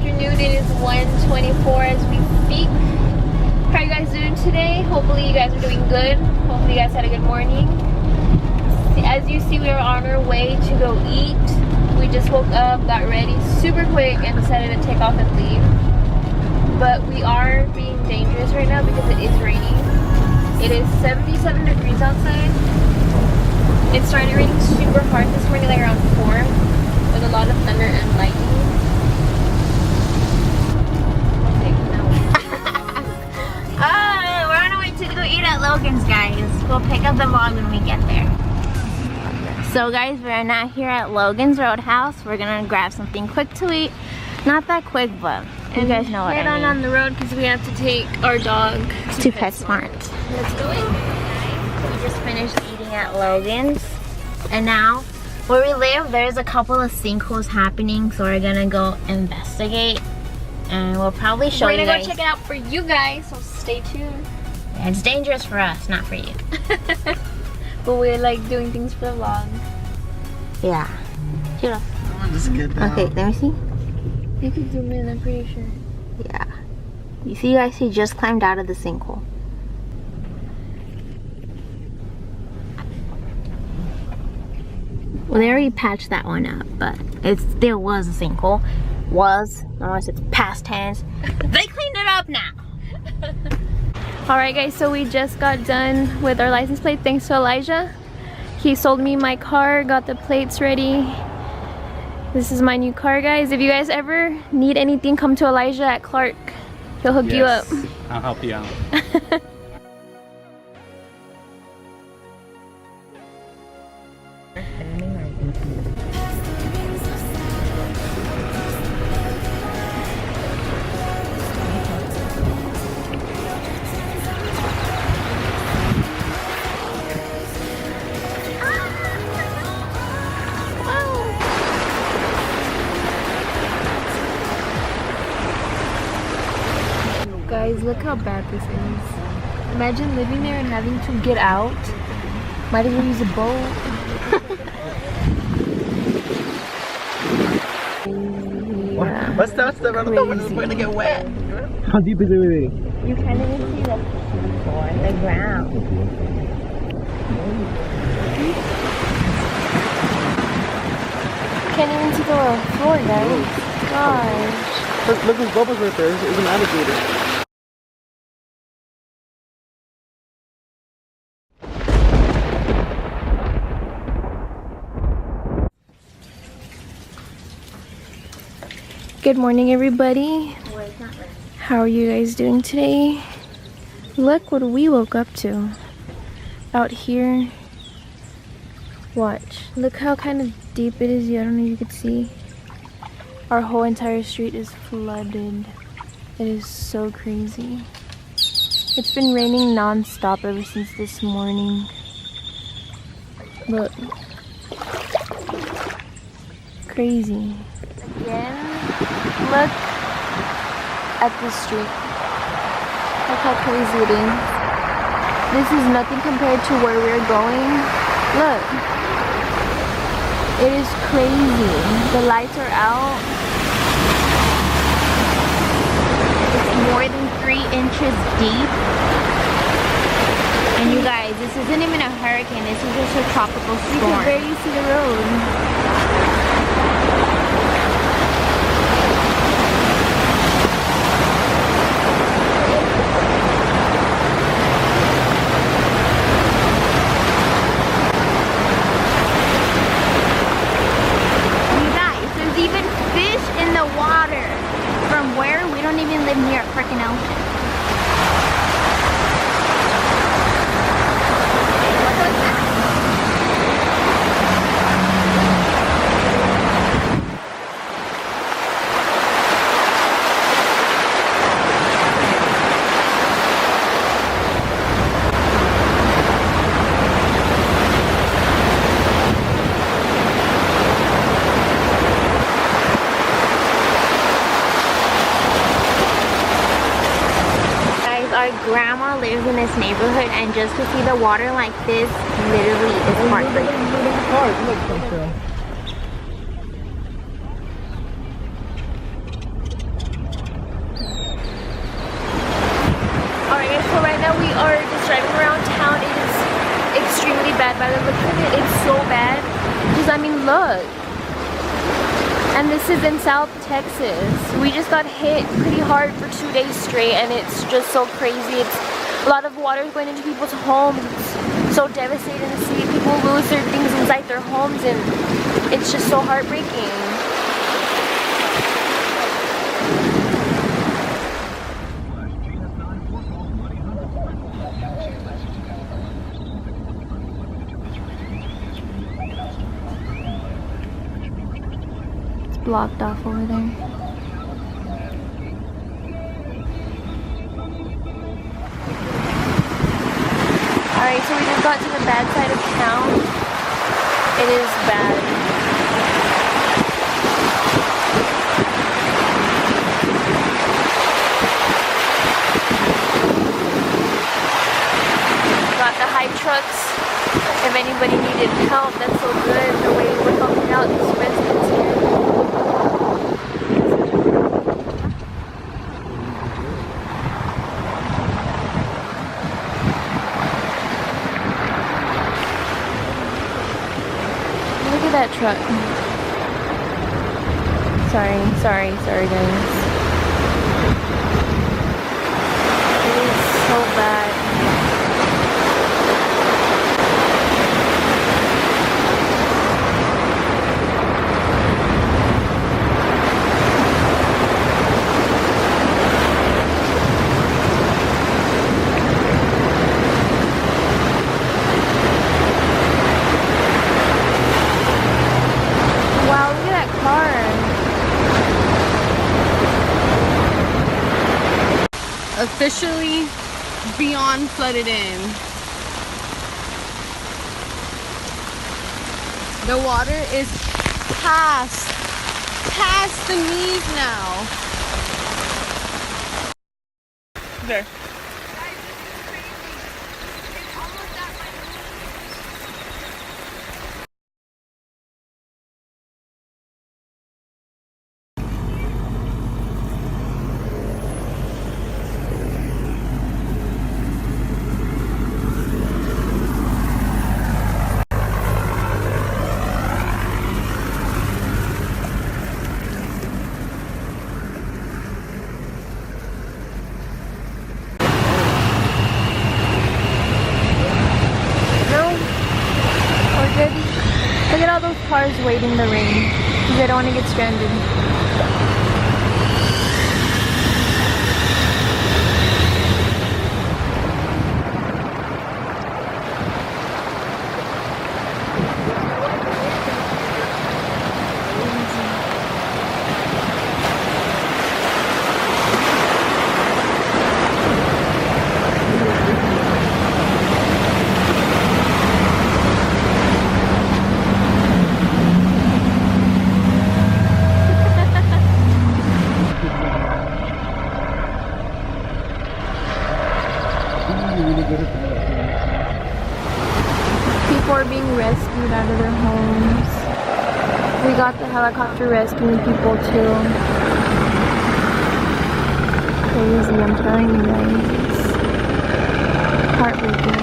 afternoon. It is 1:24 as we speak. How are you guys doing today? Hopefully you guys are doing good. Hopefully you guys had a good morning. As you see, we are on our way to go eat. We just woke up, got ready super quick, and decided to take off and leave. But we are being dangerous right now because it is raining. It is 77 degrees outside. It started raining super hard this morning, like around 4, with a lot of thunder and lightning. We're on our way to go eat at Logan's, guys. We'll pick up the vlog when we get there. So guys, we're not here at Logan's Roadhouse. We're gonna grab something quick to eat. Not that quick, but you guys know what I mean. Head on the road because we have to take our dog to PetSmart. Let's go in. We just finished eating at Logan's, and now where we live, there's a couple of sinkholes happening, so we're gonna go investigate, and we'll probably show you guys. We're gonna go check it out for you guys, so stay tuned. Yeah, it's dangerous for us, not for you. But we're like doing things for the vlog. Yeah. Shoot off. Just get down. Okay, let me see. You can zoom in, I'm pretty sure. Yeah. You see, guys, he just climbed out of the sinkhole. Well, they already patched that one up, but it still was a sinkhole. Was, unless it's past tense. They cleaned it up now. Alright guys, so we just got done with our license plate thanks to Elijah. He sold me my car, got the plates ready. This is my new car, guys. If you guys ever need anything, come to Elijah at Clark. He'll hook you up. I'll help you out. Guys, look how bad this is. Imagine living there and having to get out. Might as well use a boat. Yeah. What's that? We're gonna get wet. How deep is it really? You can't even see the floor, the ground. Can't even see the floor, guys. Gosh. Look, there's bubbles right there. It's an alligator. Good morning, everybody. How are you guys doing today? Look what we woke up to. Out here. Watch. Look how kind of deep it is. I don't know if you could see. Our whole entire street is flooded. It is so crazy. It's been raining non-stop ever since this morning. Look. Crazy. Again, look at this street. Look how crazy it is. This is nothing compared to where we're going. Look. It is crazy. The lights are out. It's more than 3 inches deep. And you guys, this isn't even a hurricane. This is just a tropical storm. You can barely see the road. Near a freaking ocean. Grandma lives in this neighborhood, and just to see the water like this literally is heartbreaking. bad. By the looks of it, it's so bad. Because, I mean, look. And this is in South Texas. We just got hit pretty hard for 2 days straight, and it's just so crazy. It's a lot of water going into people's homes. It's so devastating to see people lose their things inside their homes, and it's just so heartbreaking. Blocked off over there. Alright, so we just got to the bad side of town. It is bad. Got the high trucks. If anybody needed help, that's so good. The way we're helping out these residents here. That truck. Sorry guys. It is so bad. Officially beyond flooded in. The water is past the knees now. There. Look at all those cars waiting in the rain because they don't want to get stranded. People are being rescued out of their homes. We got the helicopter rescuing people too. Crazy, I'm telling you guys. It's heartbreaking.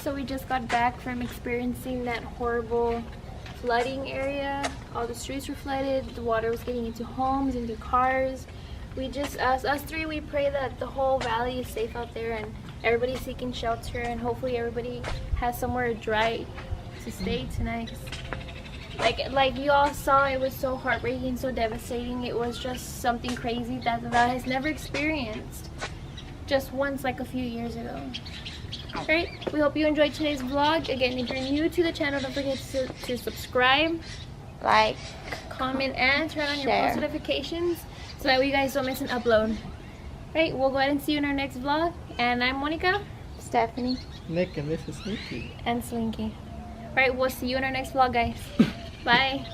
So we just got back from experiencing that horrible flooding area. All the streets were flooded, the water was getting into homes, into cars. We just, us three, we pray that the whole valley is safe out there and everybody's seeking shelter, and hopefully everybody has somewhere dry to stay tonight. Like you all saw, it was so heartbreaking, so devastating. It was just something crazy that the valley has never experienced. Just once, like a few years ago. Right, we hope you enjoyed today's vlog. Again, if you're new to the channel, don't forget to subscribe, Like, comment, and turn on your share. post notifications so that way you guys don't miss an upload. Right, we'll go ahead and see you in our next vlog. And I'm Monica. Stephanie. Nick, and this is Sneaky. And Slinky. Right, we'll see you in our next vlog, guys. Bye.